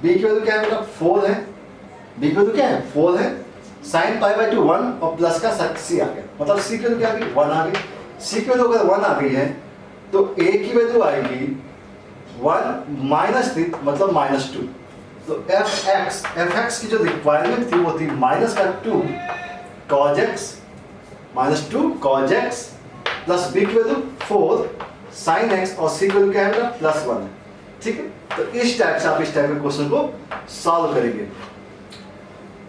की वैल्यू क्या है बेटा, 4 है, b की वैल्यू क्या है, 4 है, sin पाई बाई 2 1, और प्लस का c आ गया, मतलब c की वैल्यू क्या आ गई, 1 आ गई। c की वैल्यू अगर 1 आ गई है तो a की वैल्यू आएगी 1 माइनस 3, मतलब माइनस 2। तो fx की जो रिक्वायरमेंट थी वो थी माइनस का 2 cos x, minus 2 cos x plus b की वैल्यू 4 sin x, और c की वैल्यू क्या है, प्लस 1 है। ठीक है, तो इस टाइप से आप इस टाइप के क्वेश्चन को सॉल्व करेंगे।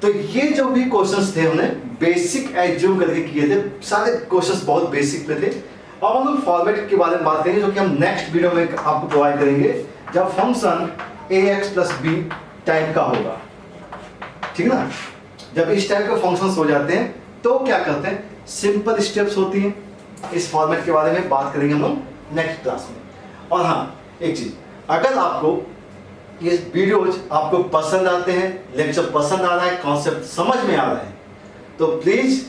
तो ये जो भी क्वेश्चंस थे हमने बेसिक एज्यूम करके किए थे, सारे क्वेश्चंस बहुत बेसिक में थे। अब हम लोग फॉर्मेट के बारे में बात करेंगे, जो कि हम नेक्स्ट वीडियो में आपको प्रोवाइड करेंगे, जब function ax plus b type का होगा। ठीक है ना, जब इस टाइप के फंक्शंस हो जाते हैं तो क्या करते हैं, सिंपल स्टेप्स होती हैं। इस फॉर्मेट के बारे में बात करेंगे हम लोग नेक्स्ट क्लास में। और हाँ एक चीज, अगर आपको ये वीडियोज आपको पसंद आते हैं, लेक्चर पसंद आ रहा है, कॉन्सेप्ट समझ में आ रहा है, तो प्लीज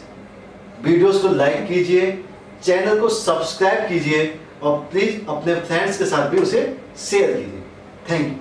वीडियोस को लाइक कीजिए, चैनल को सब्सक्राइब कीजिए, और प्लीज अपने फ्रेंड्स के साथ भी उसे शेयर कीजिए। Thank you.